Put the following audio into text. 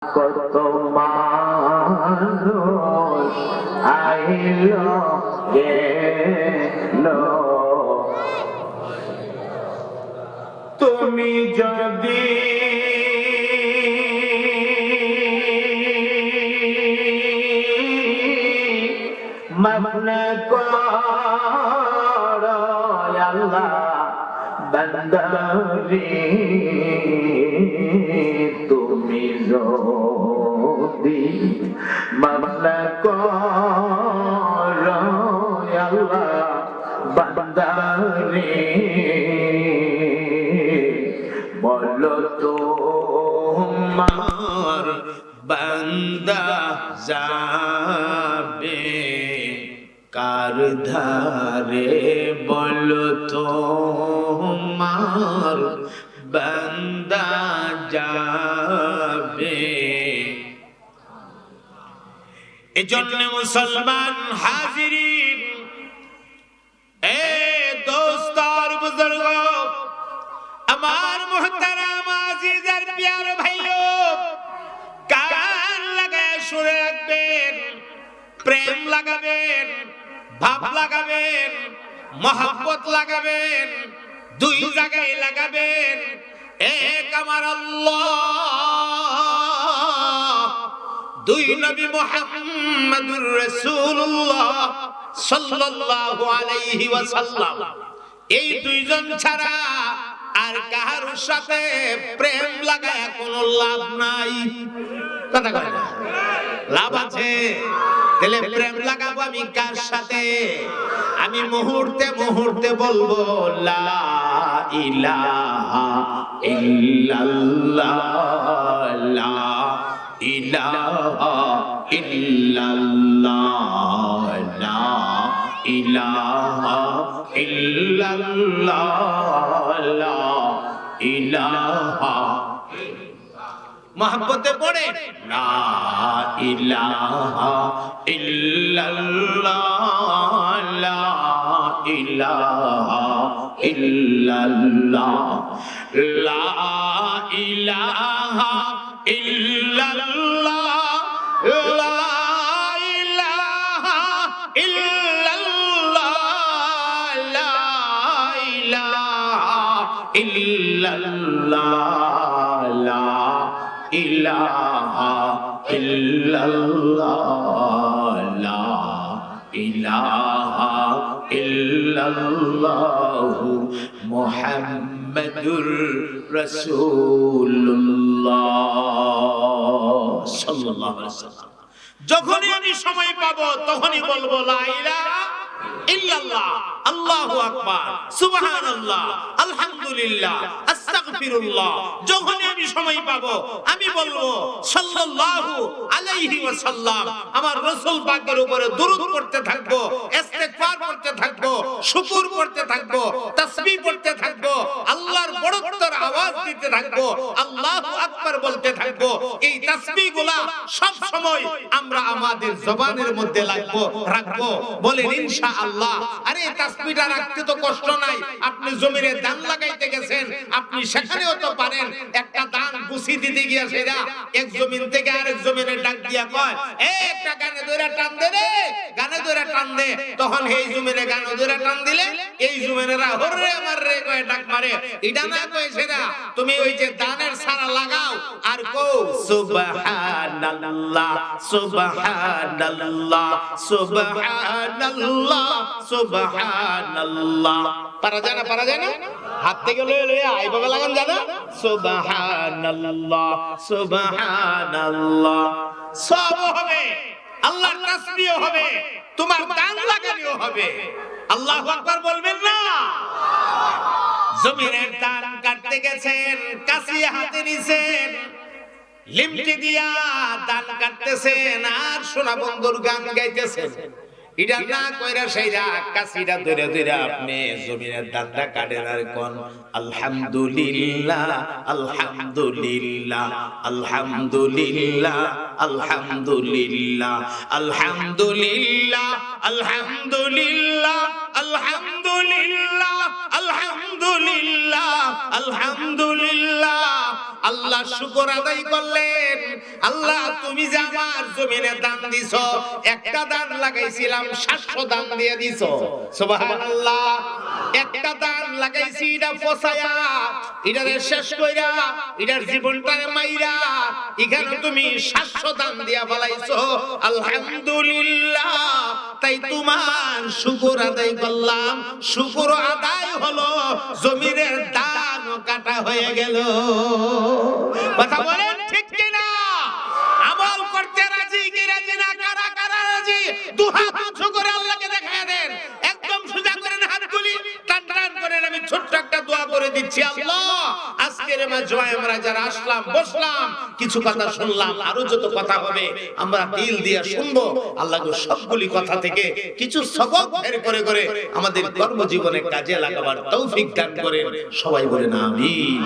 কত মানুষ আইল গেল, তুমি যদি মাফ না করো আল্লাহ বান্দারে, তুমি যদি মাফ না করো আল্লাহ বান্দারে, বলো তোমার বান্দা যাবে কার ধারে, বলো তোমার বান্দা যাবে। এজন্য মুসলমান হাজিরিন, এ দোস্ত আর বুজুর্গ, আমার মুহতারাম আজিজার প্যার ভাইও, কান লাগায় শুনে রাখবেন, প্রেম লাগাবেন, ভাব লাগাবেন, মহব্বত লাগাবেন, দুই জায়গায় লাগাবেন। এক আমার আল্লাহ, দুই নবী মুহাম্মদুর রাসূলুল্লাহ সাল্লাল্লাহু আলাইহি ওয়াসাল্লাম, এই দুইজন ছাড়া আর কাহার সাথে প্রেম লাগায় কোনো লাভ নাই। কথা কয় না? লাভ আছে? তাহলে প্রেম লাগাবো আমি কার সাথে? আমি মুহূর্তে মুহূর্তে বলবো লা ইলাহা ইল্লাল্লাহ, লা ইলাহা ইল্লাল্লাহ, লা ইলাহা ইল্লাল্লাহ, লা ইলাহা। মহব্বতে পড়ে লা ইলাহা ইল্লাল্লাহ, লা ইলাহা ইল্লাল্লাহ, লা ইলাহা ইল্লাল্লাহ, লা ইলাহা ইল্লাল্লাহ, লা ইলাহা ইল্লাল্লাহ, লা ইলাহা ইল্লাল্লাহ, লা ইলাহা ইল্লাল্লাহ, মুহাম্মাদুর রাসূলুল্লাহ সাল্লাল্লাহু আলাইহি ওয়াসাল্লাম। যখনই আমি সময় পাবো তখনই বলবো লা ইলাহা ইল্লাল্লাহ, আল্লাহু আকবার, সুবহানাল্লাহ, আলহামদুলিল্লাহ, আস্তাগফিরুল্লাহ। যখনই আমি সময় পাবো আমি বলবো সাল্লাল্লাহু আলাইহি ওয়াসাল্লাম। আমার রাসূল পাকের উপরে দরুদ পড়তে থাকবো, ইস্তিগফার করতে থাকবো, শুকর করতে থাকবো, তাসবিহ পড়তে থাকবো, আল্লাহর বড়ত্বের আওয়াজ দিতে থাকবো, আল্লাহু আকবার বলতে থাকবো। এই তাসবিহগুলা সব সময় আমরা আমাদের জবানের মধ্যে রাখবো। বলেন ইনশাআল্লাহ। আরে তাসবিহটা রাখতে তো কষ্ট নাই। আপনি জমিনে দান লাগাইতে গেছেন, আপনি সেখানেও তো পারেন একটা দান গুছি দিতে গিয়া সেরা এক জমিন থেকে আরেক জমিনে ডাক দিয়া কয়, একটা গানে ধরে টান দে রে, গানে ধরে টান দে। তখন এই জমিনে গানে ধরে টান দিলে এই জমিনেরা হরে আমার রে কয় ডাক মারে। এটা না কয় সেরা তুমি ওই যে দানের সারা লাগাও আর কও সুবহানাল্লাহ, সুবহানাল্লাহ, সুবহানাল্লাহ, সুবহানাল্লাহ। পারা যায় না? পারা যায় না? হাত থেকে লয়ে এইভাবে লাগান জানা সুবহানাল্লাহ, সুবহানাল্লাহ। সব হবে, আল্লাহর তাসবিহ হবে, তোমার দান লাগানিও হবে। আল্লাহু আকবার বলবেন না? জমিনের দান কাটতে গেছেন, কাশি হাতে নিছেন, লিমটি দিয়া দান কাটতেছেন আর সোনা বন্ধুর গান গাইতেছেন। এটা না কইরা সেইরা কাশিটা ধরে ধরে আপনি জমিনের দানটা কাটেন আর কোন আলহামদুলিল্লাহ, আলহামদুলিল্লাহ, আলহামদুলিল্লাহ, আলহামদুলিল্লাহ, আলহামদুলিল্লাহ, আলহামদুলিল্লাহ, আলহামদুলিল্লাহ আলহামদুলিল্লাহ আলহামদুলিল্লাহ। আল্লাহ শুকর আদায় করলেন, আল্লাহ তুমি যে আমার জমিনে দান দিছো, একটা দান লাগাইছিলাম 700 দান দিয়ে দিছো, সুবহানাল্লাহ। একটা দান লাগাইছি এটা ফসায়া, এটারে শেষ কইরা, এটার জীবনটারে মাইরা, এখানে তুমি 700 দান দিয়া ফলাইছো, আলহামদুলিল্লাহ। তাই তোমার শুকর আদায় করলাম। শুকর আদায় হলো জমিনের দান কাটা হয়ে গেল। কথা বলেন ঠিক কিনা? আমল করতে রাজি কি রাজি না? কারা কারা রাজি? দুহাত উঁচু করে আল্লাহকে দেখায় দেন, একদম সোজা করেন হাতগুলি, টান টান করেন। আমি ছোট্ট একটা দোয়া করে দিচ্ছি। আল্লাহ, আজকের মাজমায় আমরা যারা আসলাম, বসলাম, কিছু কথা শুনলাম, আরো যত কথা হবে আমরা দিল দিয়ে শুনবো। আল্লাহ গো, সবগুলি কথা থেকে কিছু সবক বের করে করে আমাদের কর্মজীবনে কাজে লাগাবার তৌফিক দান করেন। সবাই বলেন আমিন।